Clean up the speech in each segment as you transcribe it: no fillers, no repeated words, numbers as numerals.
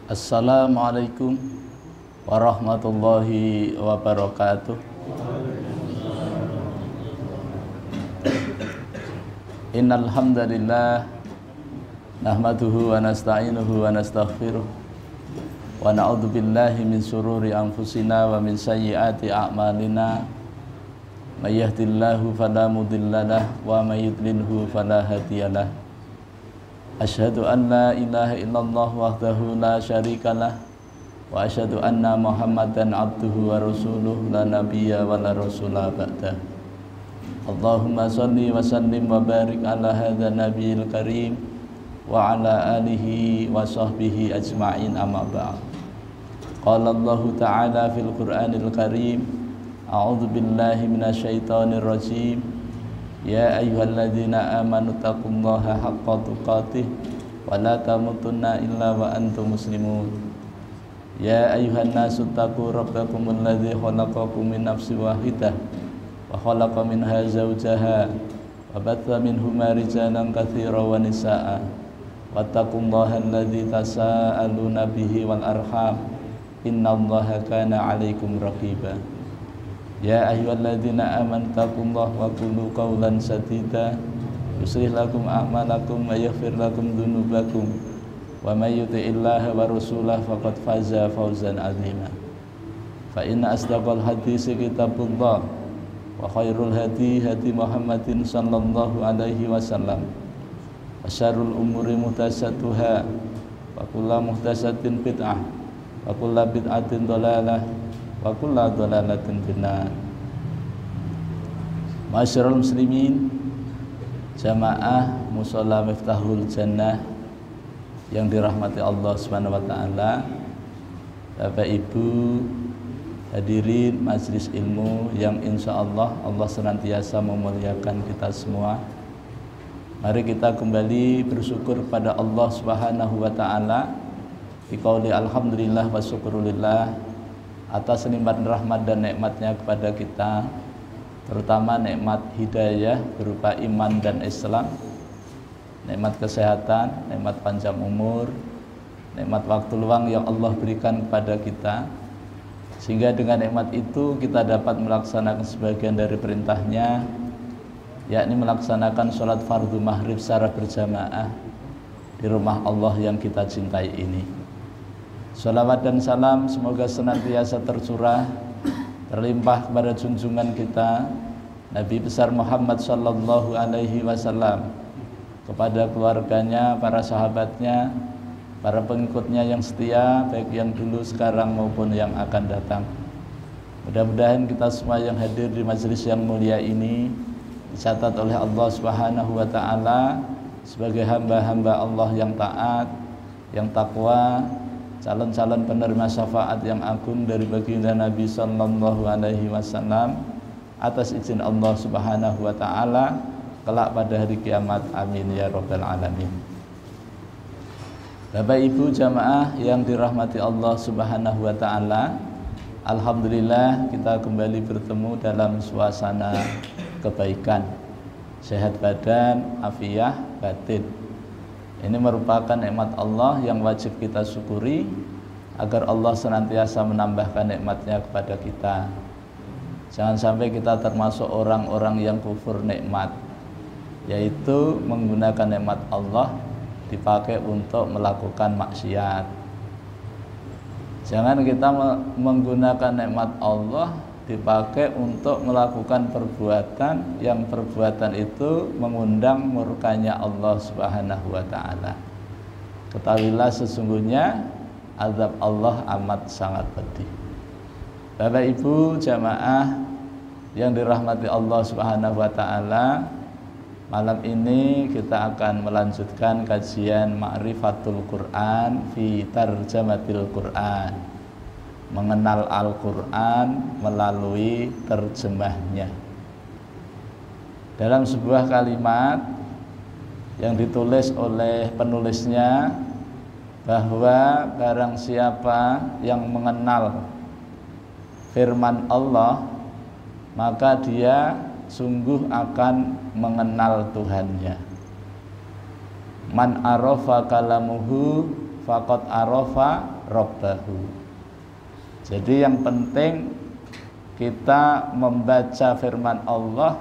Assalamualaikum warahmatullahi wabarakatuh. Innal hamdalillah nahmaduhu wa nasta'inuhu wa nastaghfiruh wa na'udzu billahi min shururi anfusina wa min sayyiati a'malina. May yahdihillahu fala mudhillalah wa may yudlilhu fala hadiyalah. Asyhadu an la ilaha illallah wahdahu la syarikalah wa asyhadu anna Muhammadan abduhu wa rasuluh la nabiyya wa la rasula ba'dah. Allahumma shalli wa sallim wa barik ala hadzal nabiyil karim wa ala alihi wa sahbihi ajma'in, amma ba'd. Qala Allah ta'ala fil Qur'anil Karim, a'udzu billahi minasyaitonir rajim. Ya ayyuhalladzina amanu taqullaha haqqa tuqatih wa la tamutunna illa wa antum muslimun. Ya ayyuhan nasu taqu rabbakumul ladzi khalaqakum min nafsin wahidah wa khalaqa minha zawjaha wa batha minhuma rijalan katsiran wa nisaa'a wattaqullaha alladzi tasaaluna bihi wal arham innallaha kana 'alaikum raqiba. Ya ayyuhalladzina amanu taqullaha wa qulu qawlan sadida yuslih lakum a'malakum wa yaghfir lakum dzunubakum wa may yuti'illaha wa rasulahu faqad faza fawzan 'azima. Fa inna asdaqal haditsi kitabullah wa khairul hadi hadi Muhammadin sallallahu alaihi wasallam wa syarrul umuri muhdatsatuha wa kullu muhdatsatin bid'ah wa kullu bid'atin dhalalah wa kullu dhalalatin finnar. Masyarul muslimin, jamaah mushola Miftahul Jannah yang dirahmati Allah Subhanahu wa taala, Bapak Ibu hadirin majelis ilmu yang insyaallah Allah senantiasa memuliakan kita semua. Mari kita kembali bersyukur pada Allah Subhanahu wa taala. Biqauli alhamdulillah wa syukrulillah atas nikmat rahmat dan nikmatnya kepada kita, terutama nikmat hidayah berupa iman dan Islam, nikmat kesehatan, nikmat panjang umur, nikmat waktu luang yang Allah berikan kepada kita, sehingga dengan nikmat itu kita dapat melaksanakan sebagian dari perintahnya, yakni melaksanakan sholat fardu maghrib secara berjamaah di rumah Allah yang kita cintai ini. Salawat dan salam semoga senantiasa tercurah, terlimpah kepada junjungan kita Nabi besar Muhammad sallallahu alaihi wasallam, kepada keluarganya, para sahabatnya, para pengikutnya yang setia, baik yang dulu, sekarang maupun yang akan datang. Mudah-mudahan kita semua yang hadir di majelis yang mulia ini dicatat oleh Allah Subhanahu wa taala sebagai hamba-hamba Allah yang taat, yang takwa, calon-calon penerima syafaat yang agung dari baginda Nabi sallallahu alaihi wasallam atas izin Allah Subhanahu wa taala kelak pada hari kiamat. Amin ya rabbal alamin. Bapak Ibu jamaah yang dirahmati Allah Subhanahu wa taala, alhamdulillah kita kembali bertemu dalam suasana kebaikan, sehat badan, afiah batin. Ini merupakan nikmat Allah yang wajib kita syukuri agar Allah senantiasa menambahkan nikmatnya kepada kita. Jangan sampai kita termasuk orang-orang yang kufur nikmat, yaitu menggunakan nikmat Allah dipakai untuk melakukan maksiat. Jangan kita menggunakan nikmat Allah dipakai untuk melakukan perbuatan yang perbuatan itu mengundang murkanya Allah Subhanahu wa taala. Ketahuilah sesungguhnya azab Allah amat sangat pedih. Bapak Ibu jamaah yang dirahmati Allah Subhanahu wa taala, malam ini kita akan melanjutkan kajian Ma'rifatul Quran fi Tarjamatil Quran, mengenal Al-Quran melalui terjemahnya. Dalam sebuah kalimat yang ditulis oleh penulisnya bahwa barang siapa yang mengenal firman Allah, maka dia sungguh akan mengenal Tuhannya. Man arafa kalamuhu faqad arafa rabbahu. Jadi yang penting kita membaca firman Allah,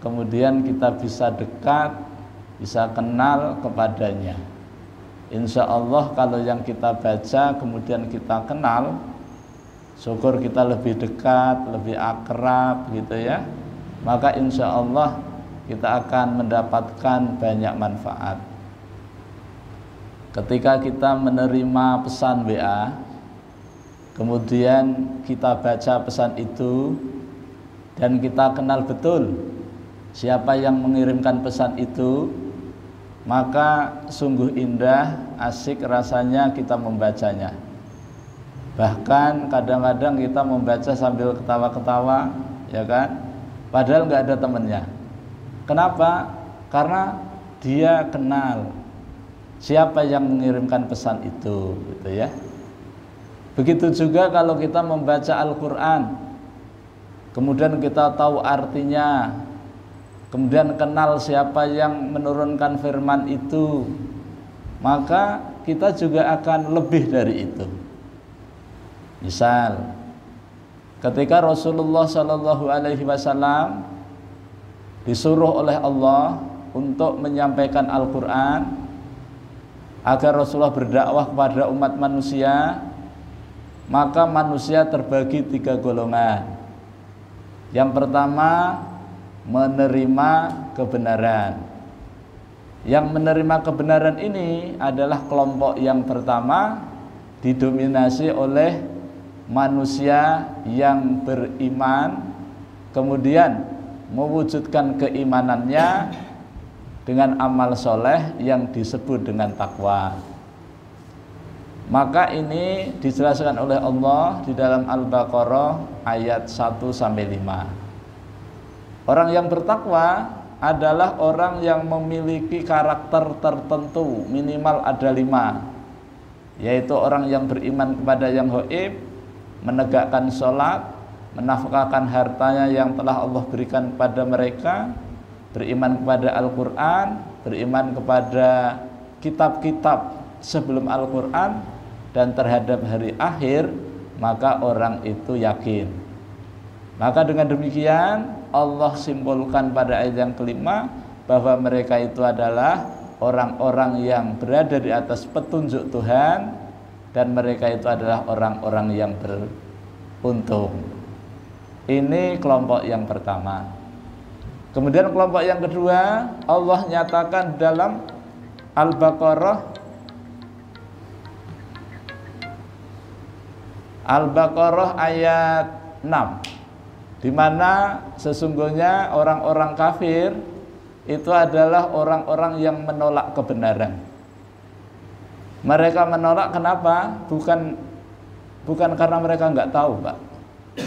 kemudian kita bisa dekat, bisa kenal kepadanya. Insya Allah kalau yang kita baca kemudian kita kenal, syukur kita lebih dekat, lebih akrab gitu ya, maka insya Allah kita akan mendapatkan banyak manfaat. Ketika kita menerima pesan WA, kemudian kita baca pesan itu dan kita kenal betul siapa yang mengirimkan pesan itu, maka sungguh indah, asik rasanya kita membacanya. Bahkan kadang-kadang kita membaca sambil ketawa-ketawa, ya kan? Padahal nggak ada temennya. Kenapa? Karena dia kenal siapa yang mengirimkan pesan itu, gitu ya. Begitu juga kalau kita membaca Al-Quran, kemudian kita tahu artinya, kemudian kenal siapa yang menurunkan firman itu, maka kita juga akan lebih dari itu. Misal, ketika Rasulullah SAW disuruh oleh Allah untuk menyampaikan Al-Quran agar Rasulullah berdakwah kepada umat manusia, maka manusia terbagi 3 golongan. Yang pertama, menerima kebenaran. Yang menerima kebenaran ini adalah kelompok yang pertama, didominasi oleh manusia yang beriman, kemudian mewujudkan keimanannya dengan amal soleh yang disebut dengan takwa. Maka ini dijelaskan oleh Allah di dalam Al-Baqarah ayat 1-5. Orang yang bertakwa adalah orang yang memiliki karakter tertentu, minimal ada 5, yaitu orang yang beriman kepada yang gaib, menegakkan sholat, menafkahkan hartanya yang telah Allah berikan kepada mereka, beriman kepada Al-Quran, beriman kepada kitab-kitab sebelum Al-Quran, dan terhadap hari akhir, maka orang itu yakin. Maka dengan demikian Allah simpulkan pada ayat yang kelima bahwa mereka itu adalah orang-orang yang berada di atas petunjuk Tuhan, dan mereka itu adalah orang-orang yang beruntung. Ini kelompok yang pertama. Kemudian kelompok yang kedua, Allah nyatakan dalam Al-Baqarah ayat 6, di mana sesungguhnya orang-orang kafir itu adalah orang-orang yang menolak kebenaran. Mereka menolak kenapa? Bukan karena mereka nggak tahu, Pak.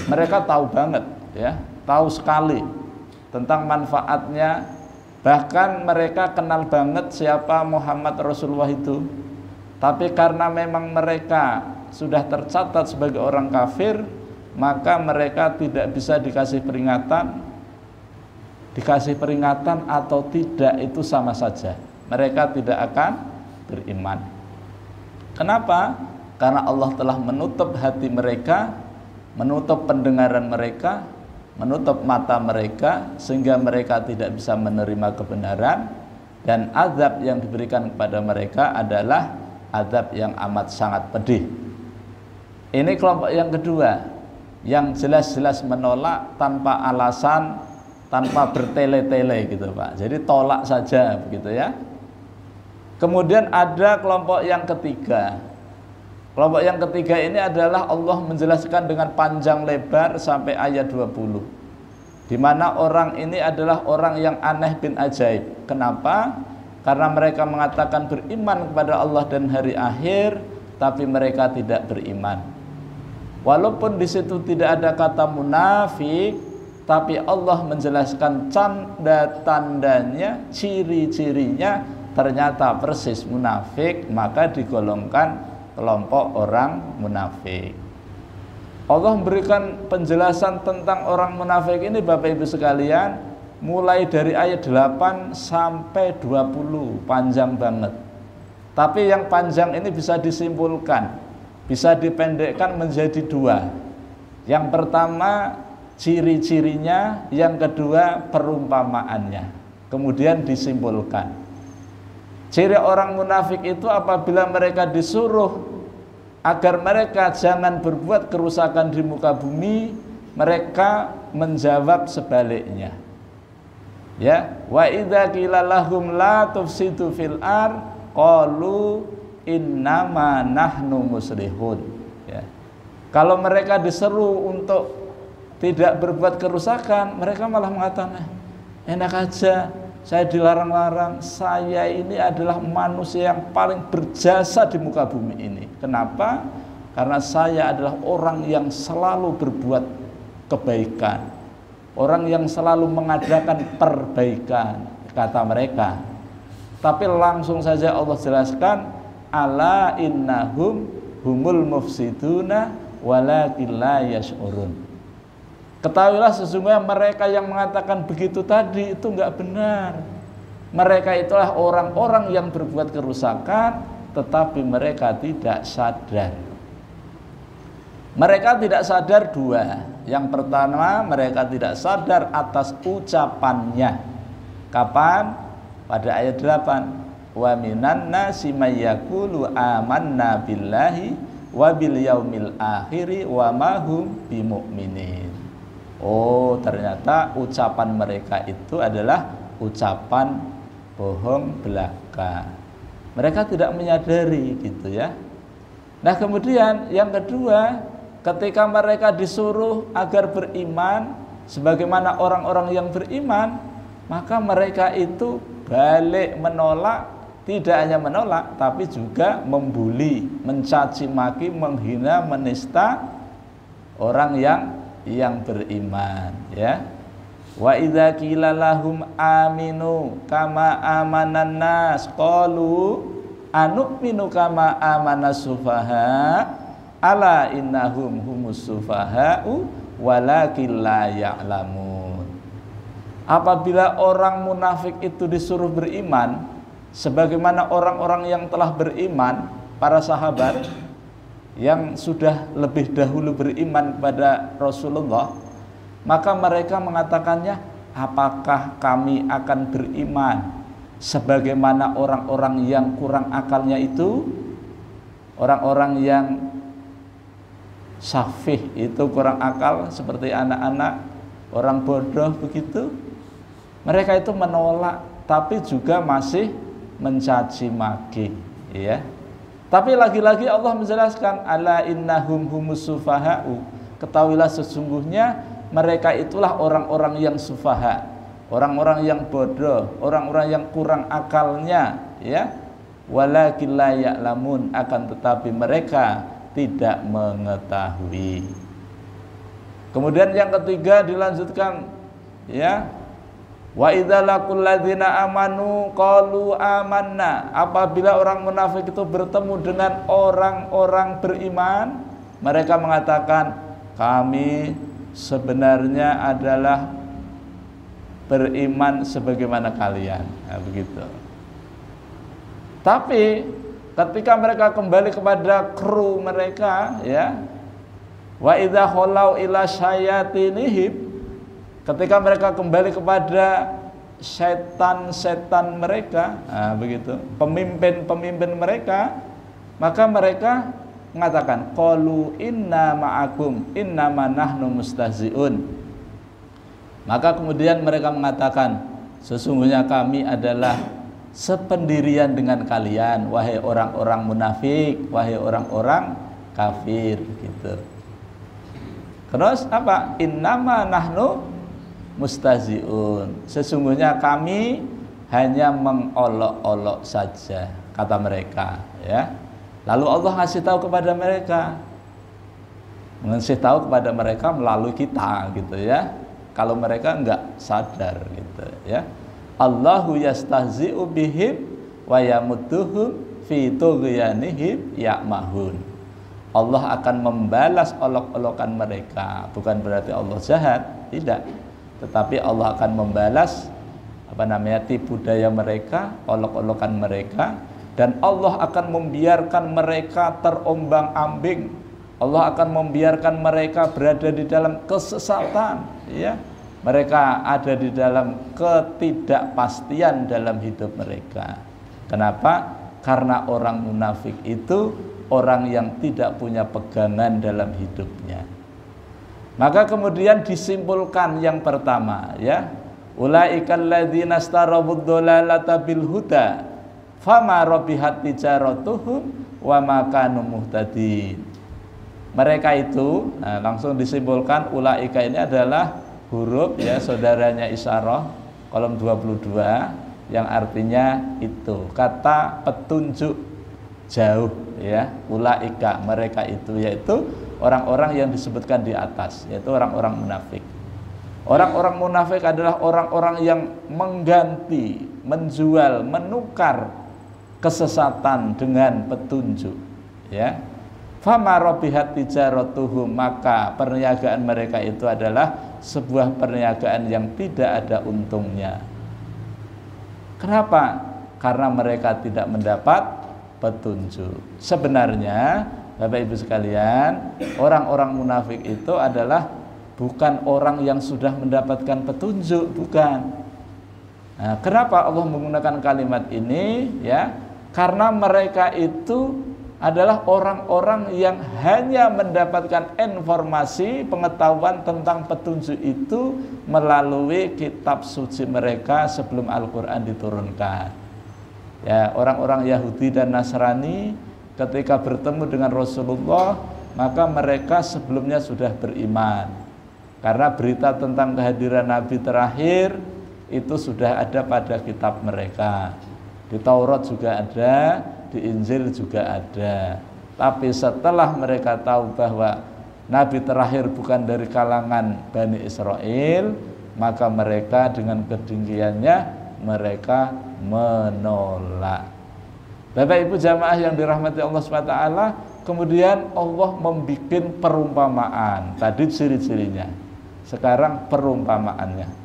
Mereka tahu banget, ya, tahu sekali tentang manfaatnya. Bahkan mereka kenal banget siapa Muhammad Rasulullah itu. Tapi karena memang mereka sudah tercatat sebagai orang kafir, maka mereka tidak bisa dikasih peringatan. Dikasih peringatan atau tidak itu sama saja, mereka tidak akan beriman. Kenapa? Karena Allah telah menutup hati mereka, menutup pendengaran mereka, menutup mata mereka, sehingga mereka tidak bisa menerima kebenaran. Dan azab yang diberikan kepada mereka adalah azab yang amat sangat pedih. Ini kelompok yang kedua, yang jelas-jelas menolak tanpa alasan, tanpa bertele-tele gitu, Pak. Jadi tolak saja begitu ya. Kemudian ada kelompok yang ketiga. Kelompok yang ketiga ini adalah Allah menjelaskan dengan panjang lebar sampai ayat 20, di mana orang ini adalah orang yang aneh bin ajaib. Kenapa? Karena mereka mengatakan beriman kepada Allah dan hari akhir, tapi mereka tidak beriman. Walaupun di situ tidak ada kata munafik, tapi Allah menjelaskan tanda-tandanya, ciri-cirinya, ternyata persis munafik, maka digolongkan kelompok orang munafik. Allah memberikan penjelasan tentang orang munafik ini, Bapak Ibu sekalian, mulai dari ayat 8 sampai 20, panjang banget. Tapi yang panjang ini bisa disimpulkan bisa dipendekkan menjadi dua. Yang pertama ciri-cirinya, yang kedua perumpamaannya. Kemudian disimpulkan. Ciri orang munafik itu apabila mereka disuruh agar mereka jangan berbuat kerusakan di muka bumi, mereka menjawab sebaliknya. Ya, wa idza qila lahum la tufsidu fil ard qalu innama nahnu muslihun. Ya. Kalau mereka diseru untuk tidak berbuat kerusakan, mereka malah mengatakan, enak aja, saya dilarang-larang, saya ini adalah manusia yang paling berjasa di muka bumi ini. Kenapa? Karena saya adalah orang yang selalu berbuat kebaikan, orang yang selalu mengadakan perbaikan, kata mereka. Tapi langsung saja Allah jelaskan, ala innahum humul mufsiduna walakin la yash'urun. Ketahuilah sesungguhnya mereka yang mengatakan begitu tadi itu enggak benar. Mereka itulah orang-orang yang berbuat kerusakan, tetapi mereka tidak sadar. Mereka tidak sadar dua. Yang pertama, mereka tidak sadar atas ucapannya. Kapan? Pada ayat 8. Wa minan nasi may yaqulu amanna billahi wa bil yaumil akhiri wa ma hum bimu'minin. Oh, ternyata ucapan mereka itu adalah ucapan bohong belaka. Mereka tidak menyadari gitu ya. Nah, kemudian yang kedua, ketika mereka disuruh agar beriman sebagaimana orang-orang yang beriman, maka mereka itu balik menolak, tidak hanya menolak tapi juga membuli, mencaci maki, menghina, menista orang yang beriman, ya. Wa idza qila lahum aminu kama amanan nas qalu anu'minu kama amanas sufaha ala innahum humus sufaha'u walakin la ya'lamun. Apabila orang munafik itu disuruh beriman sebagaimana orang-orang yang telah beriman, para sahabat yang sudah lebih dahulu beriman kepada Rasulullah, maka mereka mengatakannya, apakah kami akan beriman sebagaimana orang-orang yang kurang akalnya itu, orang-orang yang safih itu kurang akal seperti anak-anak, orang bodoh begitu. Mereka itu menolak tapi juga masih mencaci maki, ya. Tapi lagi-lagi Allah menjelaskan, ala innahum humus sufaha'u. Ketahuilah sesungguhnya mereka itulah orang-orang yang sufaha, orang-orang yang bodoh, orang-orang yang kurang akalnya, ya. Walakin la ya'lamun, akan tetapi mereka tidak mengetahui. Kemudian yang ketiga dilanjutkan, ya. Wa idza laqul ladzina amanu qalu amanna. Apabila orang munafik itu bertemu dengan orang-orang beriman, mereka mengatakan, kami sebenarnya adalah beriman sebagaimana kalian. Nah, begitu. Tapi ketika mereka kembali kepada kru mereka, ya, wa idza khalau ila syayatinihim, ketika mereka kembali kepada setan-setan mereka, nah, begitu, pemimpin-pemimpin mereka, maka mereka mengatakan, qalu inna ma'akum innama nahnu mustahzi'un. Maka kemudian mereka mengatakan, sesungguhnya kami adalah sependirian dengan kalian, wahai orang-orang munafik, wahai orang-orang kafir, gitu. Terus apa? Innama nahnu mustahzi'un. Sesungguhnya kami hanya mengolok-olok saja, kata mereka, ya. Lalu Allah ngasih tahu kepada mereka, melalui kita, gitu ya. Kalau mereka enggak sadar, gitu ya. Allahu yastahzi'u bihim wa yamudduhum fi tughyanihim ya'mahun. Allah akan membalas olok-olokan mereka. Bukan berarti Allah jahat, tidak. Tetapi Allah akan membalas tipu daya mereka, olok-olokan mereka dan Allah akan membiarkan mereka terombang-ambing. Allah akan membiarkan mereka berada di dalam kesesatan, ya. Mereka ada di dalam ketidakpastian dalam hidup mereka. Kenapa? Karena orang munafik itu orang yang tidak punya pegangan dalam hidupnya. Maka kemudian disimpulkan yang pertama, ya, ulaikal ladzina astarabud dhalalata bil huda fama rabihat tijaratuhum wa ma kanu muhtadin. Mereka itu, langsung disimpulkan, ulaika ini adalah huruf, ya, saudaranya isyarah kolom 22 yang artinya itu, kata petunjuk jauh, ya, ulaika, mereka itu, yaitu orang-orang yang disebutkan di atas, yaitu orang-orang munafik. Orang-orang munafik adalah orang-orang yang mengganti, menjual, menukar kesesatan dengan petunjuk, ya. Fama rabihat tijaratuhum, maka perniagaan mereka itu adalah sebuah perniagaan yang tidak ada untungnya. Kenapa? Karena mereka tidak mendapat petunjuk. Sebenarnya Bapak Ibu sekalian, orang-orang munafik itu adalah bukan orang yang sudah mendapatkan petunjuk, bukan. Nah, kenapa Allah menggunakan kalimat ini, ya? Karena mereka itu adalah orang-orang yang hanya mendapatkan informasi, pengetahuan tentang petunjuk itu melalui kitab suci mereka sebelum Al-Quran diturunkan. Ya, orang-orang Yahudi dan Nasrani ketika bertemu dengan Rasulullah, maka mereka sebelumnya sudah beriman. Karena berita tentang kehadiran Nabi terakhir itu sudah ada pada kitab mereka. Di Taurat juga ada, di Injil juga ada. Tapi setelah mereka tahu bahwa Nabi terakhir bukan dari kalangan Bani Israel, maka mereka dengan kedengkiannya mereka menolak. Bapak Ibu jamaah yang dirahmati Allah SWT, kemudian Allah membuat perumpamaan. Tadi ciri-cirinya, sekarang perumpamaannya.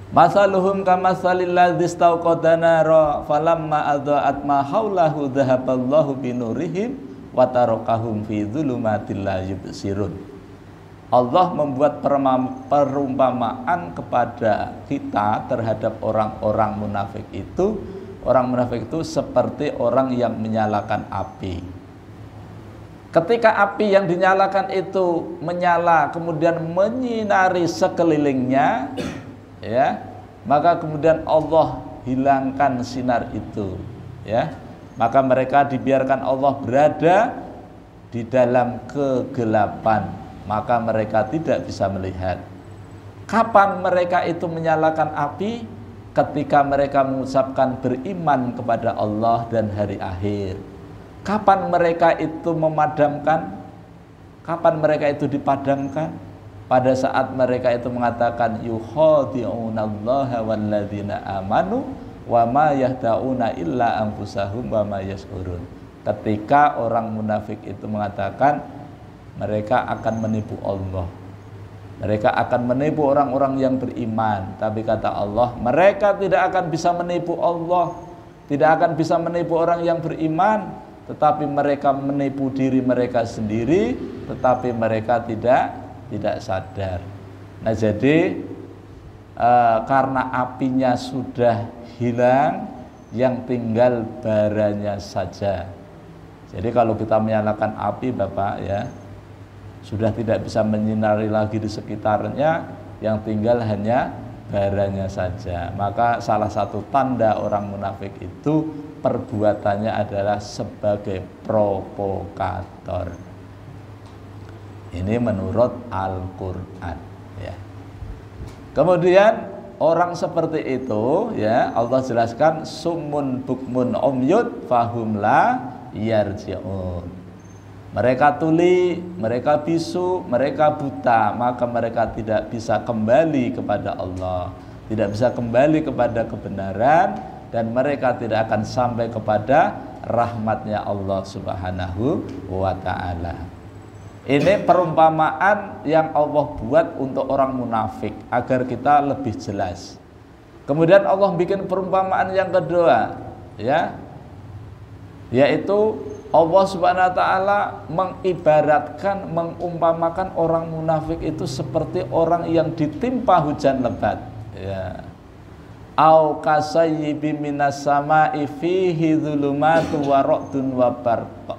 Masaluhum kamasalil ladzi istauqada nara falamma adha'at ma haulahu dhahaballahu binurihim wa tarakahum fi dzulumatil la yubsirun. Allah membuat perumpamaan kepada kita terhadap orang-orang munafik itu. Orang munafik itu seperti orang yang menyalakan api. Ketika api yang dinyalakan itu menyala kemudian menyinari sekelilingnya, ya, maka kemudian Allah hilangkan sinar itu, ya, maka mereka dibiarkan Allah berada di dalam kegelapan, maka mereka tidak bisa melihat. Kapan mereka itu menyalakan api? Ketika mereka mengucapkan beriman kepada Allah dan hari akhir. Kapan mereka itu memadamkan? Kapan mereka itu dipadamkan? Pada saat mereka itu mengatakan yukhadi'unallaha walladzina amanu wa ma yahda'una illa anfusahum wa ma yash'urun. Ketika orang munafik itu mengatakan mereka akan menipu Allah, mereka akan menipu orang-orang yang beriman, tapi kata Allah mereka tidak akan bisa menipu Allah, tidak akan bisa menipu orang yang beriman, tetapi mereka menipu diri mereka sendiri, tetapi mereka tidak sadar. Nah, jadi karena apinya sudah hilang, yang tinggal baranya saja. Jadi kalau kita menyalakan api, Bapak, ya, sudah tidak bisa menyinari lagi di sekitarnya, yang tinggal hanya baranya saja. Maka salah satu tanda orang munafik itu perbuatannya adalah sebagai provokator. Ini menurut Al-Quran, ya. Kemudian orang seperti itu, ya, Allah jelaskan summun bukmun umyud fahum la yarji'un. Mereka tuli, mereka bisu, mereka buta, maka mereka tidak bisa kembali kepada Allah, tidak bisa kembali kepada kebenaran, dan mereka tidak akan sampai kepada rahmatnya Allah Subhanahu wa ta'ala. Ini perumpamaan yang Allah buat untuk orang munafik agar kita lebih jelas. Kemudian Allah bikin perumpamaan yang kedua, ya. Yaitu Allah Subhanahu wa taala mengibaratkan, mengumpamakan orang munafik itu seperti orang yang ditimpa hujan lebat, ya. Au kasayyibin minas sama'i fihi dzulumatu wa ra'dun wa barq.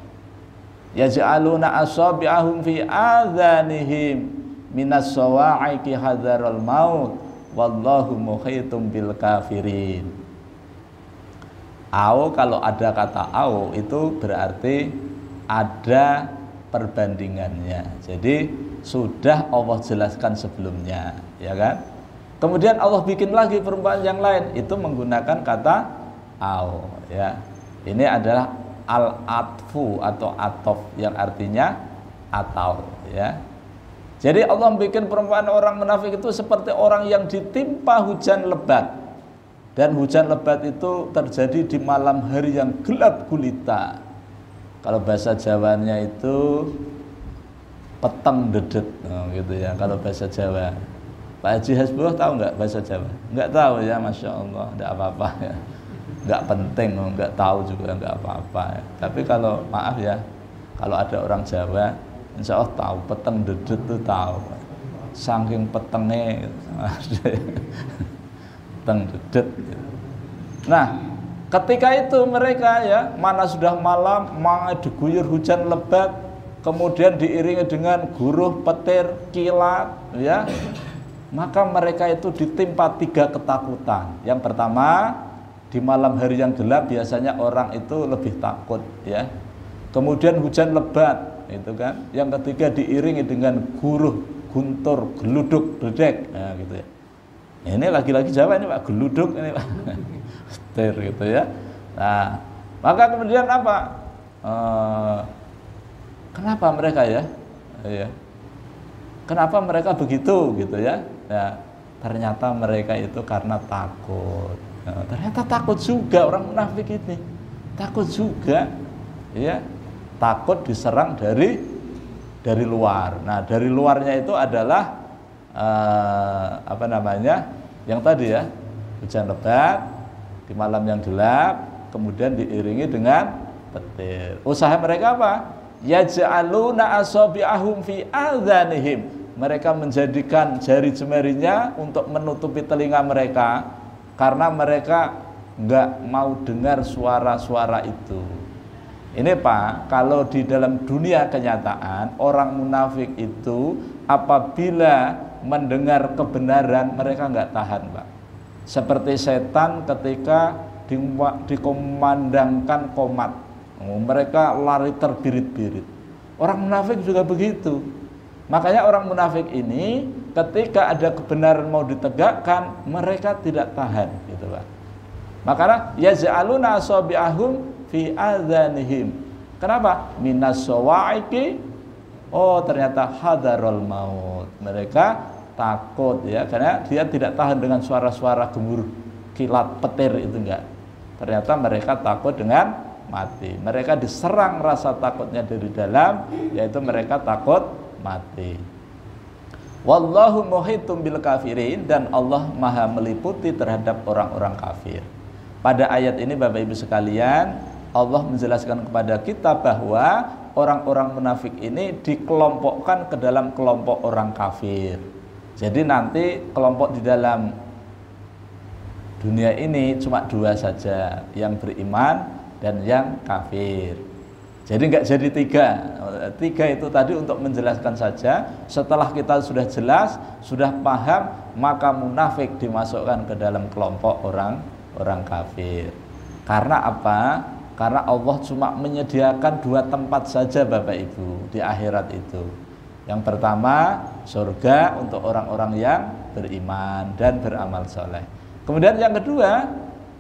Yaj'aluna asabi'ahum fi adhanihim minas sawa'iqi hadzarul maut wallahu muhitum bil kafirin. Au, kalau ada kata au itu berarti ada perbandingannya. Jadi sudah Allah jelaskan sebelumnya, ya kan? Kemudian Allah bikin lagi perumpamaan yang lain, itu menggunakan kata au, ya. Ini adalah al-atfu atau atof yang artinya atau, ya. Jadi Allah bikin perumpamaan orang munafik itu seperti orang yang ditimpa hujan lebat. Dan hujan lebat itu terjadi di malam hari yang gelap gulita. Kalau bahasa Jawanya itu peteng dedet, gitu ya. Kalau bahasa Jawa, Pak Haji Hasbuloh tahu nggak bahasa Jawa? Nggak tahu ya, masya Allah, nggak apa-apa ya. Nggak penting, nggak tahu juga nggak apa-apa. Ya. Tapi kalau maaf ya, kalau ada orang Jawa, insya Allah tahu peteng dedet itu tahu. Saking petengnya. Dedet. Nah, ketika itu mereka ya, mana sudah malam, mana diguyur hujan lebat, kemudian diiringi dengan guruh, petir, kilat, ya, maka mereka itu ditimpa 3 ketakutan. Yang pertama, di malam hari yang gelap biasanya orang itu lebih takut, ya. Kemudian hujan lebat, itu kan. Yang ketiga diiringi dengan guruh, guntur, geluduk, dedek, nah, gitu ya. Ini lagi-lagi Jawa ini Pak, geluduk ini Pak. Setir gitu ya. Nah, maka kemudian apa? Kenapa mereka ya? Kenapa mereka begitu gitu ya? Ya, ternyata mereka itu karena takut. Nah, ternyata takut juga orang munafik ini. Takut juga, ya. Takut diserang dari luar. Nah, dari luarnya itu adalah apa namanya, yang tadi ya, hujan lebat di malam yang gelap, kemudian diiringi dengan petir. Usaha mereka apa? Yaj'aluna asabi'ahum fi adhanihim. Mereka menjadikan jari jemarinya untuk menutupi telinga mereka karena mereka nggak mau dengar suara-suara itu. Ini Pak, kalau di dalam dunia kenyataan orang munafik itu apabila mendengar kebenaran mereka nggak tahan Pak. Seperti setan ketika dikomandangkan qomat, mereka lari terbirit-birit. Orang munafik juga begitu. Makanya orang munafik ini ketika ada kebenaran mau ditegakkan mereka tidak tahan, gitu Pak. Makanya yaz'aluna asabi'ahum fi adhanihim. Kenapa? Minas sawa'iqi. Oh, ternyata hadarul maut. Mereka takut ya, karena dia tidak tahan dengan suara-suara gemuruh kilat petir itu enggak. Ternyata mereka takut dengan mati. Mereka diserang rasa takutnya dari dalam, yaitu mereka takut mati. Wallahu muhitum bil kafirin, dan Allah maha meliputi terhadap orang-orang kafir. Pada ayat ini Bapak Ibu sekalian, Allah menjelaskan kepada kita bahwa orang-orang munafik ini dikelompokkan ke dalam kelompok orang kafir. Jadi nanti kelompok di dalam dunia ini cuma 2 saja, yang beriman dan yang kafir. Jadi enggak jadi 3. 3 itu tadi untuk menjelaskan saja. Setelah kita sudah jelas, sudah paham, maka munafik dimasukkan ke dalam kelompok orang kafir. Karena apa? Karena Allah cuma menyediakan 2 tempat saja Bapak Ibu di akhirat itu. Yang pertama, surga untuk orang-orang yang beriman dan beramal soleh. Kemudian yang kedua,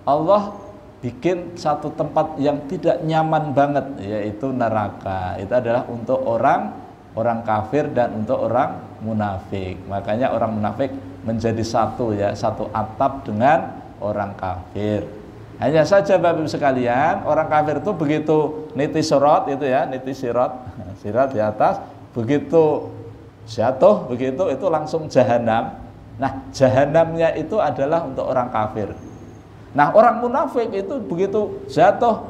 Allah bikin satu tempat yang tidak nyaman banget, yaitu neraka. Itu adalah untuk orang kafir dan untuk orang munafik. Makanya orang munafik menjadi satu ya, satu atap dengan orang kafir. Hanya saja Bapak Ibu sekalian, orang kafir itu begitu niti sirat itu ya, niti sirat di atas, begitu jatuh begitu itu langsung jahanam. Nah, jahanamnya itu adalah untuk orang kafir. Nah, orang munafik itu begitu jatuh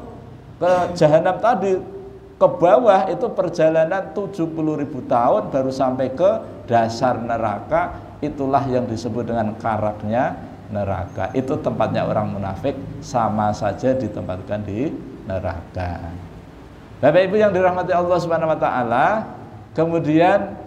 ke jahanam tadi ke bawah itu perjalanan 70.000 tahun baru sampai ke dasar neraka. Itulah yang disebut dengan karaknya neraka. Itu tempatnya orang munafik, sama saja ditempatkan di neraka. Bapak Ibu yang dirahmati Allah Subhanahu wa taala, kemudian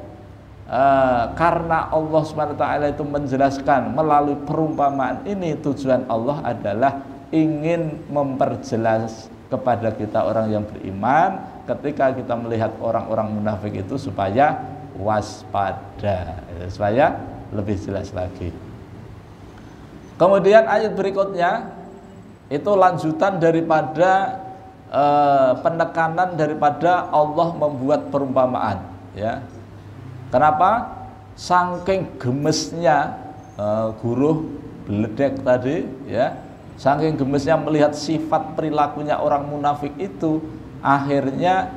karena Allah Subhanahu wa taala itu menjelaskan melalui perumpamaan ini, tujuan Allah adalah ingin memperjelas kepada kita orang yang beriman ketika kita melihat orang-orang munafik itu supaya waspada, supaya lebih jelas lagi. Kemudian ayat berikutnya itu lanjutan daripada penekanan daripada Allah membuat perumpamaan, ya. Kenapa? Saking gemesnya guru beledek tadi, ya. Saking gemesnya melihat sifat perilakunya orang munafik itu, akhirnya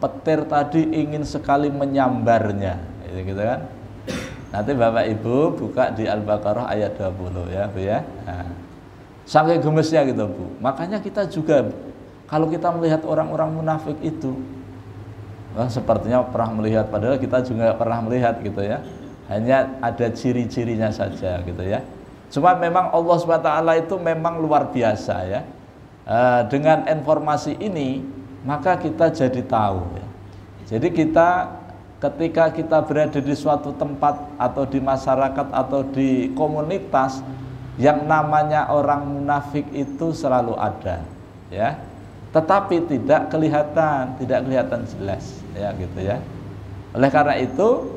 petir tadi ingin sekali menyambarnya, gitu kan? Nanti Bapak Ibu buka di Al-Baqarah ayat 20 ya, Bu ya. Nah, saking gemesnya gitu, Bu. Makanya kita juga kalau kita melihat orang-orang munafik itu, sepertinya pernah melihat, padahal kita juga pernah melihat gitu ya. Hanya ada ciri-cirinya saja gitu ya. Cuma memang Allah SWT itu memang luar biasa ya. Dengan informasi ini maka kita jadi tahu ya. Jadi kita ketika kita berada di suatu tempat atau di masyarakat atau di komunitas, yang namanya orang munafik itu selalu ada ya. Tetapi tidak kelihatan jelas ya gitu ya. Oleh karena itu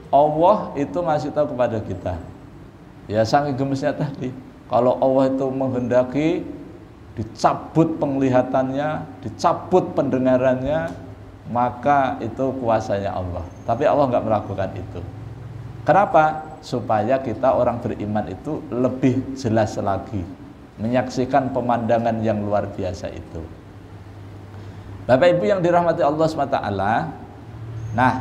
Allah itu ngasih tahu kepada kita. Ya saking gemesnya tadi, kalau Allah itu menghendaki dicabut penglihatannya, dicabut pendengarannya, maka itu kuasanya Allah. Tapi Allah nggak melakukan itu. Kenapa? Supaya kita orang beriman itu lebih jelas lagi menyaksikan pemandangan yang luar biasa itu. Bapak Ibu yang dirahmati Allah SWT. Nah,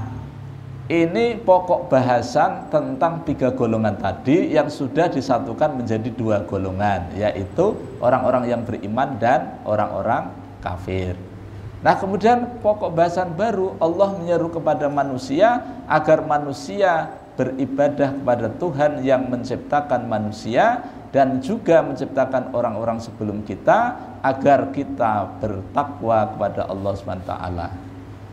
ini pokok bahasan tentang 3 golongan tadi yang sudah disatukan menjadi 2 golongan, yaitu orang-orang yang beriman dan orang-orang kafir. Nah, kemudian pokok bahasan baru, Allah menyeru kepada manusia agar manusia beribadah kepada Tuhan yang menciptakan manusia dan juga menciptakan orang-orang sebelum kita, agar kita bertakwa kepada Allah SWT.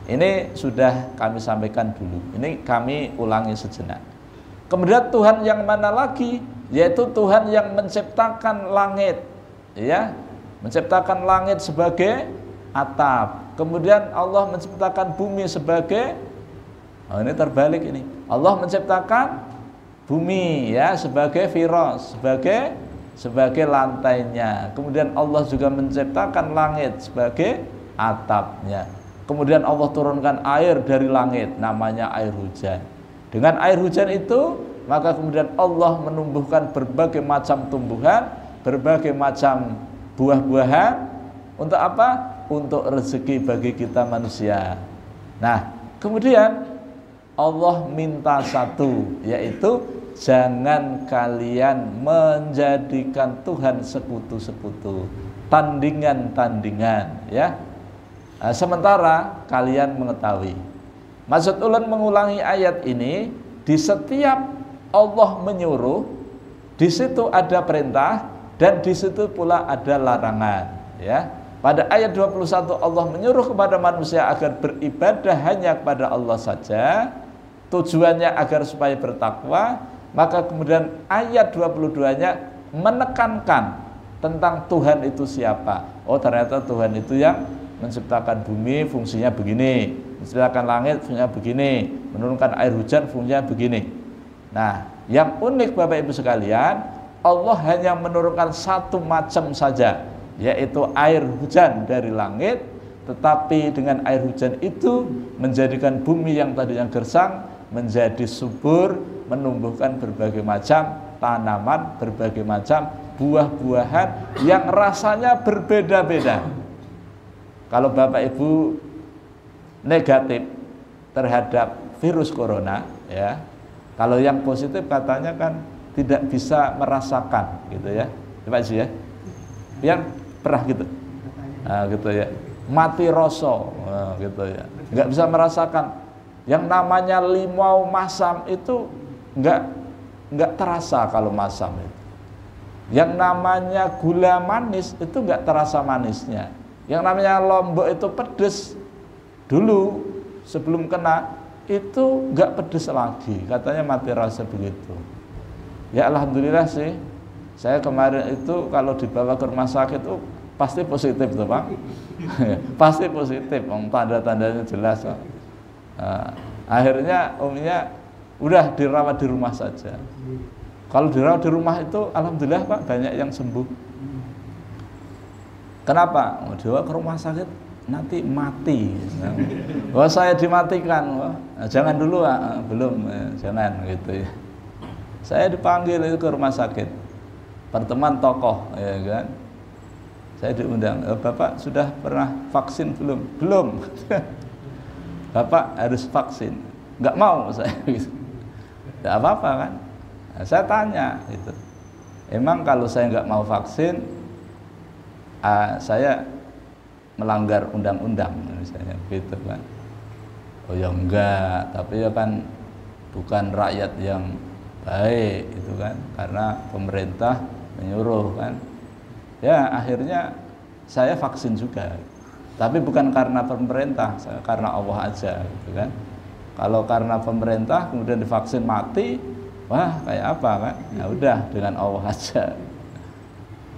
Ini sudah kami sampaikan dulu, ini kami ulangi sejenak. Kemudian Tuhan yang mana lagi? Yaitu Tuhan yang menciptakan langit, ya, menciptakan langit sebagai atap. Kemudian Allah menciptakan bumi sebagai, ini terbalik ini. Allah menciptakan bumi ya sebagai firas, sebagai lantainya. Kemudian Allah juga menciptakan langit sebagai atapnya. Kemudian Allah turunkan air dari langit, namanya air hujan. Dengan air hujan itu, maka kemudian Allah menumbuhkan berbagai macam tumbuhan, berbagai macam buah-buahan. Untuk apa? Untuk rezeki bagi kita manusia. Nah, kemudian Allah minta satu, yaitu jangan kalian menjadikan Tuhan sekutu-sekutu, tandingan-tandingan, ya. Nah, sementara kalian mengetahui, maksud ulun mengulangi ayat ini, di setiap Allah menyuruh, di situ ada perintah dan di situ pula ada larangan, ya. Pada ayat 21 Allah menyuruh kepada manusia agar beribadah hanya kepada Allah saja, tujuannya agar supaya bertakwa. Maka kemudian ayat 22-nya menekankan tentang Tuhan itu siapa. Oh, ternyata Tuhan itu yang menciptakan bumi, fungsinya begini, menciptakan langit, fungsinya begini, menurunkan air hujan, fungsinya begini. Nah, yang unik Bapak Ibu sekalian, Allah hanya menurunkan satu macam saja, yaitu air hujan dari langit. Tetapi dengan air hujan itu menjadikan bumi yang tadinya gersang menjadi subur, menumbuhkan berbagai macam tanaman, berbagai macam buah-buahan yang rasanya berbeda-beda. Kalau Bapak Ibu negatif terhadap virus corona, ya, kalau yang positif katanya kan tidak bisa merasakan, gitu ya, Pak Ji ya, yang pernah gitu. Nah, gitu ya. Mati rasa, nah, gitu ya. Nggak bisa merasakan. Yang namanya limau masam itu nggak terasa kalau masam itu. Yang namanya gula manis itu nggak terasa manisnya. Yang namanya lombok itu pedes dulu sebelum kena itu nggak pedes lagi. Katanya mati rasa begitu. Ya alhamdulillah sih. Saya kemarin itu kalau dibawa ke rumah sakit itu pasti positif tuh Pak. Pasti positif, tanda-tandanya jelas. Nah, akhirnya umumnya udah dirawat di rumah saja. Kalau dirawat di rumah itu alhamdulillah Pak banyak yang sembuh. Kenapa? Mau dibawa ke rumah sakit nanti mati. Wah saya dimatikan. Wah, jangan dulu belum, jangan gitu ya. Saya dipanggil itu ke rumah sakit. Pertemuan tokoh, ya kan? Saya diundang. Bapak sudah pernah vaksin belum? Belum. Bapak harus vaksin. Nggak mau saya. Nggak apa-apa kan? Nah, saya tanya itu. Emang kalau saya nggak mau vaksin, saya melanggar undang-undang misalnya, gitu kan? Oh ya enggak, tapi ya kan bukan rakyat yang baik itu kan, karena pemerintah menyuruh kan. Ya akhirnya saya vaksin juga, tapi bukan karena pemerintah, karena Allah aja gitu kan. Kalau karena pemerintah kemudian divaksin mati, wah kayak apa kan? Ya udah dengan Allah aja.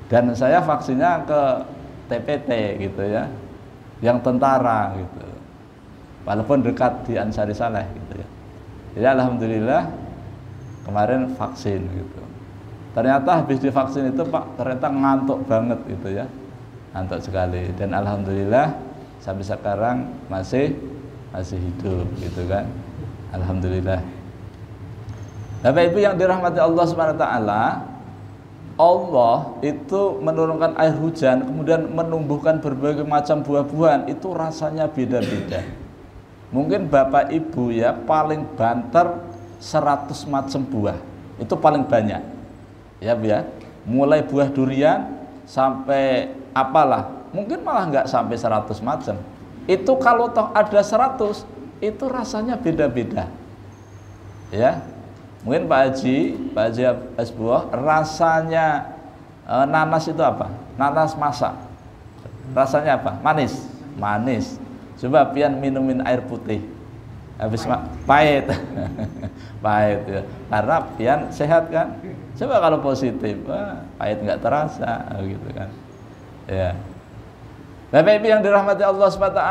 Dan saya vaksinnya ke TPT gitu ya, yang tentara gitu, walaupun dekat di Ansari Saleh gitu ya. Jadi alhamdulillah kemarin vaksin gitu. Ternyata habis divaksin itu Pak, ternyata ngantuk banget gitu ya, ngantuk sekali. Dan alhamdulillah sampai sekarang masih hidup gitu kan, alhamdulillah. Bapak Ibu yang dirahmati Allah Subhanahu Wa Taala, Allah itu menurunkan air hujan, kemudian menumbuhkan berbagai macam buah-buahan, itu rasanya beda-beda. Mungkin Bapak Ibu ya paling banter 100 macam buah, itu paling banyak. Ya Bu ya, mulai buah durian sampai apalah, mungkin malah nggak sampai 100 macam. Itu kalau toh ada 100, itu rasanya beda-beda. Ya. Mungkin Pak Haji Asbuah, rasanya nanas itu apa? Nanas masak. Rasanya apa? Manis. Coba pian minumin air putih. Habis pahit. Pahit ya. Karena pian sehat kan? Coba kalau positif, pahit nggak terasa gitu kan. Ya. Bapak Ibu yang dirahmati Allah SWT,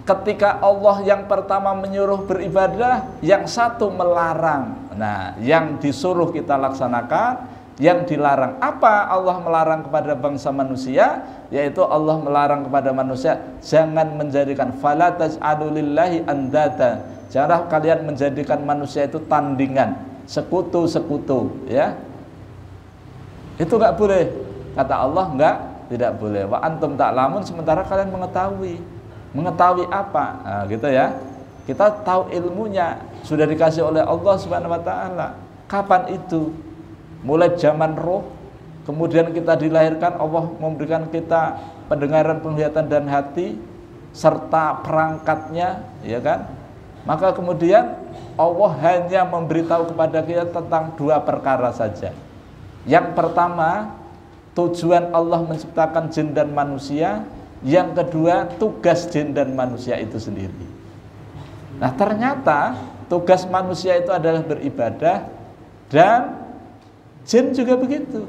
ketika Allah yang pertama menyuruh beribadah, yang satu melarang. Nah, yang disuruh kita laksanakan, yang dilarang. Apa Allah melarang kepada bangsa manusia? Yaitu Allah melarang kepada manusia, jangan menjadikan fala taj'alu lillahi andada. Janganlah kalian menjadikan manusia itu tandingan, sekutu-sekutu, ya. Itu enggak boleh. Kata Allah tidak boleh. Wa antum ta'lamun, sementara kalian mengetahui apa? Nah, gitu ya. Kita tahu ilmunya, sudah dikasih oleh Allah Subhanahu Wa Taala. Kapan itu? Mulai zaman roh, kemudian kita dilahirkan, Allah memberikan kita pendengaran, penglihatan dan hati serta perangkatnya, ya kan? Maka kemudian Allah hanya memberitahu kepada kita tentang dua perkara saja. Yang pertama, tujuan Allah menciptakan jin dan manusia. Yang kedua, tugas jin dan manusia itu sendiri. Nah, ternyata tugas manusia itu adalah beribadah, dan jin juga begitu.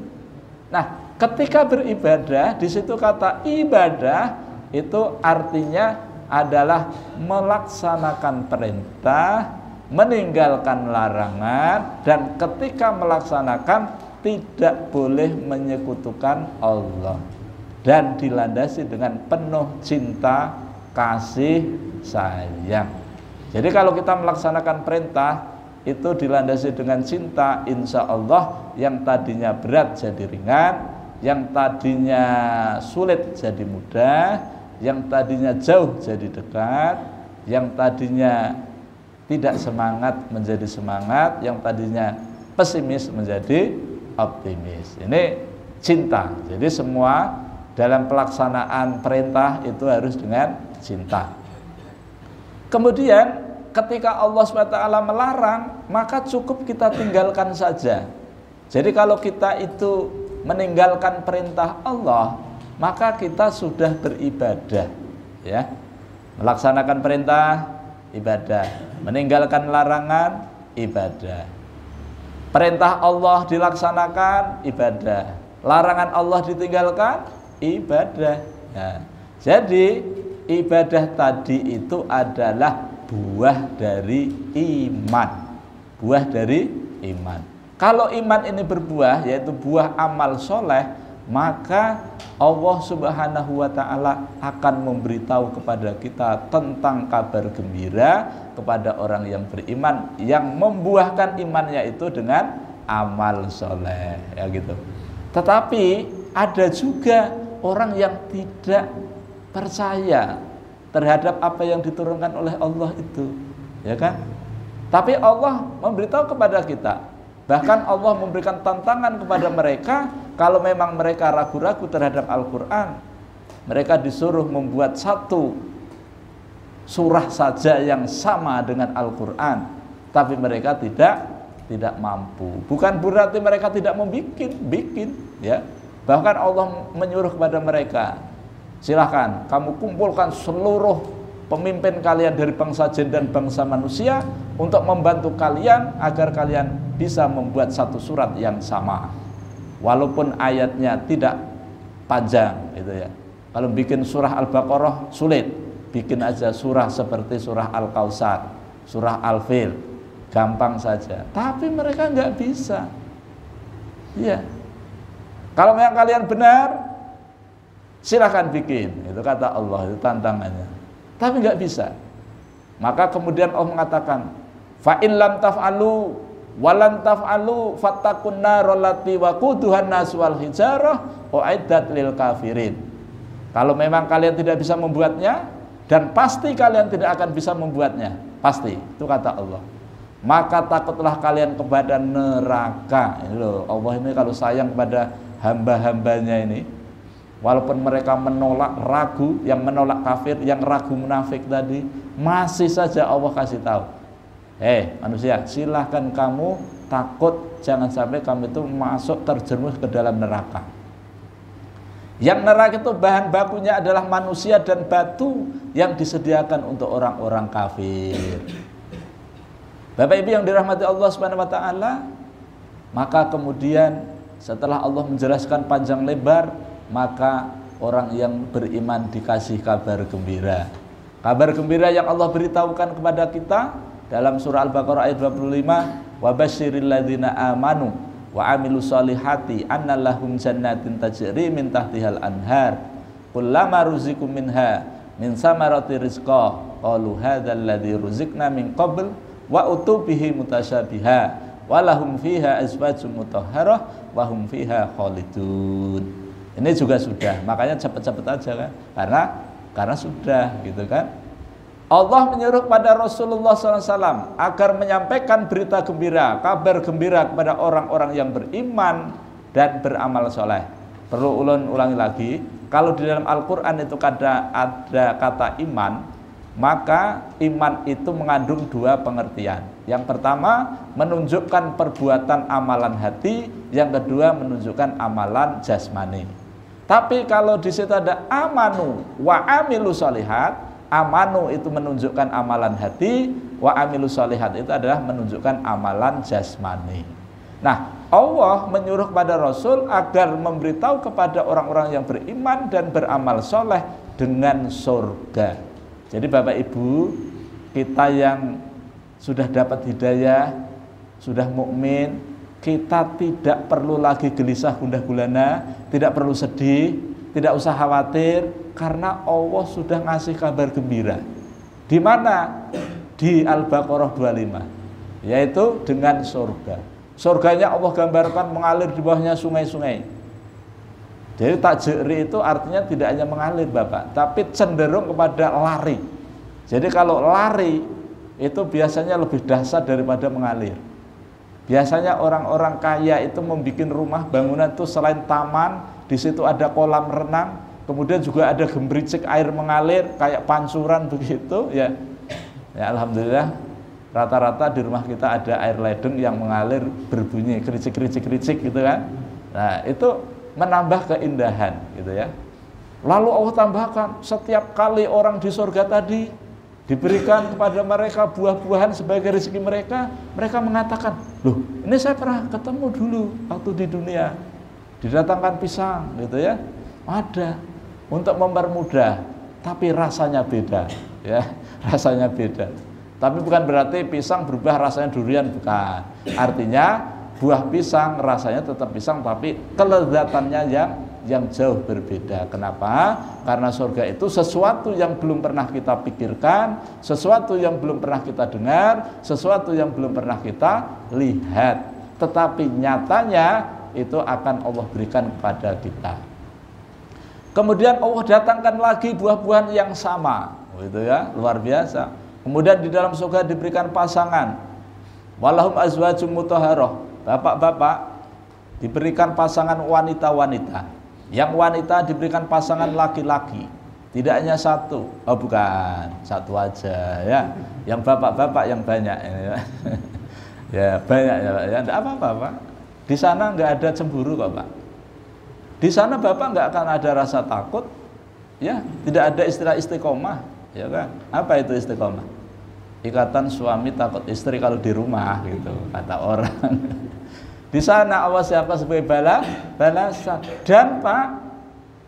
Nah, ketika beribadah, di situ kata ibadah itu artinya adalah melaksanakan perintah, meninggalkan larangan, dan ketika melaksanakan tidak boleh menyekutukan Allah, dan dilandasi dengan penuh cinta, kasih, sayang. Jadi kalau kita melaksanakan perintah itu dilandasi dengan cinta, insya Allah yang tadinya berat jadi ringan, yang tadinya sulit jadi mudah, yang tadinya jauh jadi dekat, yang tadinya tidak semangat menjadi semangat, yang tadinya pesimis menjadi optimis. Ini cinta. Jadi semua dalam pelaksanaan perintah itu harus dengan cinta. Kemudian ketika Allah SWT melarang, maka cukup kita tinggalkan saja. Jadi kalau kita itu meninggalkan perintah Allah, maka kita sudah beribadah, ya. Melaksanakan perintah, ibadah. Meninggalkan larangan, ibadah. Perintah Allah dilaksanakan, ibadah. Larangan Allah ditinggalkan, ibadah. Nah, jadi ibadah tadi itu adalah buah dari iman. Buah dari iman. Kalau iman ini berbuah, yaitu buah amal soleh, maka Allah Subhanahu wa ta'ala akan memberitahu kepada kita tentang kabar gembira kepada orang yang beriman, yang membuahkan imannya itu dengan amal soleh, ya gitu. Tetapi ada juga orang yang tidak percaya terhadap apa yang diturunkan oleh Allah itu, ya kan? Tapi Allah memberitahu kepada kita, bahkan Allah memberikan tantangan kepada mereka. Kalau memang mereka ragu-ragu terhadap Al-Quran, mereka disuruh membuat satu surah saja yang sama dengan Al-Quran, tapi mereka tidak mampu. Bukan berarti mereka tidak bikin, ya. Bahkan Allah menyuruh kepada mereka, silahkan kamu kumpulkan seluruh pemimpin kalian dari bangsa jin dan bangsa manusia untuk membantu kalian agar kalian bisa membuat satu surat yang sama, walaupun ayatnya tidak panjang, gitu ya. Kalau bikin surah Al-Baqarah sulit, bikin aja surah seperti surah Al-Kautsar, surah Al-Fil, gampang saja. Tapi mereka nggak bisa, ya. Kalau memang kalian benar, silahkan bikin, itu kata Allah, itu tantangannya. Tapi nggak bisa. Maka kemudian Allah mengatakan, fa in lam taf'alu walan taf'alu fattaqun narol lati waquduhan nas wal hijarah uiddat lil kafirin. Kalau memang kalian tidak bisa membuatnya, dan pasti kalian tidak akan bisa membuatnya, pasti, itu kata Allah, maka takutlah kalian kepada neraka. Ini loh, Allah ini kalau sayang kepada hamba-hambanya ini, walaupun mereka menolak, ragu, yang menolak kafir, yang ragu munafik tadi, masih saja Allah kasih tahu, manusia, silahkan kamu takut, jangan sampai kamu itu masuk terjerumus ke dalam neraka. Yang neraka itu bahan bakunya adalah manusia dan batu yang disediakan untuk orang-orang kafir. Bapak Ibu yang dirahmati Allah Subhanahu wa ta'ala, maka kemudian setelah Allah menjelaskan panjang lebar, maka orang yang beriman dikasih kabar gembira. Kabar gembira yang Allah beritahukan kepada kita dalam surah Al-Baqarah ayat 25, wa basyiril ladzina amanu wa amilus solihati anna lahum jannatin tajri min tahtihal anhar kullama ruziqu minha min samarati rizqa qalu hadzal ladzi ruziqna min qabl wa utubihi mutasyabiha wa lahum fiha azwajum mutahharah wa hum fiha khalidun. Ini juga sudah, makanya cepat-cepat aja kan, karena sudah, gitu kan. Allah menyuruh pada Rasulullah SAW agar menyampaikan berita gembira, kabar gembira kepada orang-orang yang beriman dan beramal soleh. Perlu ulangi lagi, kalau di dalam Al-Quran itu ada kata iman, maka iman itu mengandung dua pengertian. Yang pertama menunjukkan perbuatan amalan hati, yang kedua menunjukkan amalan jasmani. Tapi kalau di situ ada amanu wa amilu sholihat, amanu itu menunjukkan amalan hati, wa amilu sholihat itu adalah menunjukkan amalan jasmani. Nah, Allah menyuruh kepada Rasul agar memberitahu kepada orang-orang yang beriman dan beramal soleh dengan surga. Jadi Bapak Ibu, kita yang sudah dapat hidayah, sudah mukmin, kita tidak perlu lagi gelisah gundah gulana, tidak perlu sedih, tidak usah khawatir, karena Allah sudah ngasih kabar gembira. Di mana? Di Al-Baqarah 25, yaitu dengan surga. Surganya Allah gambarkan mengalir di bawahnya sungai-sungai. Jadi tajri itu artinya tidak hanya mengalir Bapak, tapi cenderung kepada lari. Jadi kalau lari itu biasanya lebih dahsyat daripada mengalir. Biasanya orang-orang kaya itu membuat rumah bangunan itu selain taman, di situ ada kolam renang, kemudian juga ada gemericik air mengalir kayak pancuran begitu ya. Ya alhamdulillah rata-rata di rumah kita ada air ledeng yang mengalir berbunyi kericik gitu kan. Nah, itu menambah keindahan gitu ya. Lalu Allah tambahkan, setiap kali orang di surga tadi diberikan kepada mereka buah-buahan sebagai rezeki mereka, mereka mengatakan, loh ini saya pernah ketemu dulu waktu di dunia, didatangkan pisang gitu ya, ada untuk mempermudah, tapi rasanya beda ya, rasanya beda. Tapi bukan berarti pisang berubah rasanya durian, bukan. Artinya buah pisang rasanya tetap pisang, tapi kelezatannya yang jauh berbeda. Kenapa? Karena surga itu sesuatu yang belum pernah kita pikirkan, sesuatu yang belum pernah kita dengar, sesuatu yang belum pernah kita lihat, tetapi nyatanya itu akan Allah berikan kepada kita. Kemudian Allah datangkan lagi buah-buahan yang sama, gitu ya, luar biasa. Kemudian di dalam surga diberikan pasangan, walahum azwajum mutahharah, bapak-bapak diberikan pasangan wanita-wanita. Yang wanita diberikan pasangan laki-laki, tidak hanya satu, oh bukan, satu aja ya. Yang bapak-bapak yang banyak ya, ya banyak ya Pak, ya enggak apa-apa Pak. Di sana enggak ada cemburu kok Pak. Di sana Bapak enggak akan ada rasa takut, ya, tidak ada istilah istiqomah, ya kan? Apa itu istiqomah? Ikatan suami takut istri kalau di rumah gitu, kata orang. Di sana Allah siapa sebagai balasan. Dan Pak,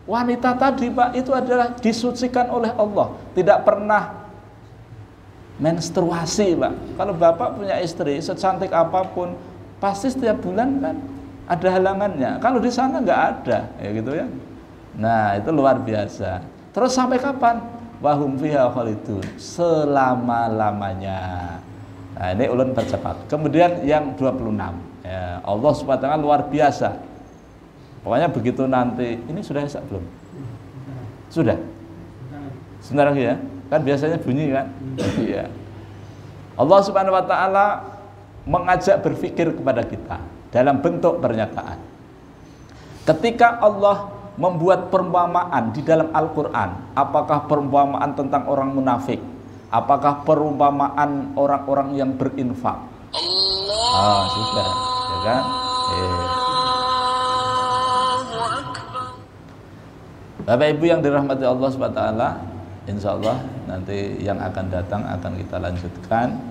wanita tadi Pak itu adalah disucikan oleh Allah, tidak pernah menstruasi Pak. Kalau Bapak punya istri secantik apapun, pasti setiap bulan kan ada halangannya. Kalau di sana nggak ada, ya gitu ya. Nah itu luar biasa. Terus sampai kapan? Wahum fiha khalidun, selama-lamanya. Nah ini ulun percepat. Kemudian yang 26. Ya, Allah SWT luar biasa. Pokoknya begitu nanti, ini sudah Isya belum? Sudah? Sebentar lagi ya, kan biasanya bunyi kan? Iya. Allah SWT mengajak berpikir kepada kita dalam bentuk pernyataan. Ketika Allah membuat perumpamaan di dalam Al-Quran, apakah perumpamaan tentang orang munafik, apakah perumpamaan orang-orang yang berinfak? Sudah, ya kan? Bapak Ibu yang dirahmati Allah SWT, insya Allah nanti yang akan datang akan kita lanjutkan.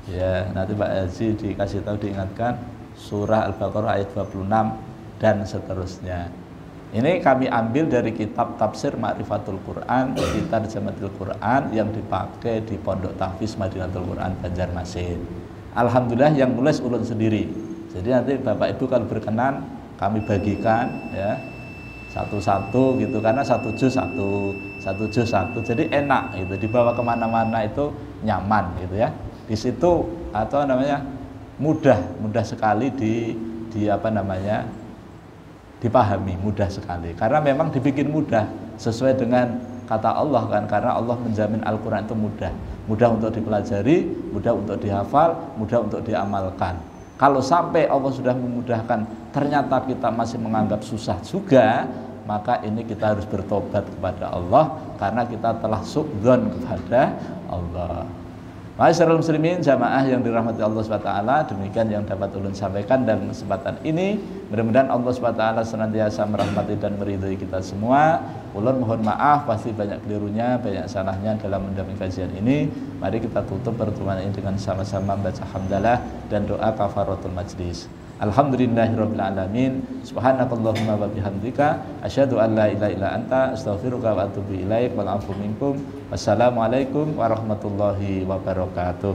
Ya, nanti Pak Haji dikasih tahu, diingatkan surah Al-Baqarah ayat 26 dan seterusnya. Ini kami ambil dari kitab tafsir Ma'rifatul Quran, kitab Jamatul Quran yang dipakai di Pondok Tahfiz Madinatul Quran Banjarmasin. Alhamdulillah yang nulis ulun sendiri. Jadi nanti Bapak Ibu kalau berkenan kami bagikan ya satu-satu gitu, karena satu juz satu. Jadi enak gitu, dibawa kemana-mana itu nyaman gitu ya. Di situ atau namanya mudah sekali dipahami, mudah sekali. Karena memang dibikin mudah sesuai dengan kata Allah kan, karena Allah menjamin Al-Quran itu mudah untuk dipelajari, mudah untuk dihafal, mudah untuk diamalkan. Kalau sampai Allah sudah memudahkan, ternyata kita masih menganggap susah juga, maka ini kita harus bertobat kepada Allah, karena kita telah suudzon kepada Allah. Ma'asyiral muslimin jamaah yang dirahmati Allah SWT, demikian yang dapat ulun sampaikan dalam kesempatan ini. Mudah-mudahan Allah SWT senantiasa merahmati dan meridhai kita semua. Ulun mohon maaf, pasti banyak kelirunya, banyak salahnya dalam mendampingi kajian ini. Mari kita tutup pertemuan ini dengan sama-sama membaca hamdalah dan doa kafaratul majlis. Alhamdulillahirabbil alamin. Subhanakallahumma wa bihamdika asyhadu an la ilaha illa anta astaghfiruka wa atubu ilaik. Wal 'afwu minkum. Wassalamualaikum warahmatullahi wabarakatuh.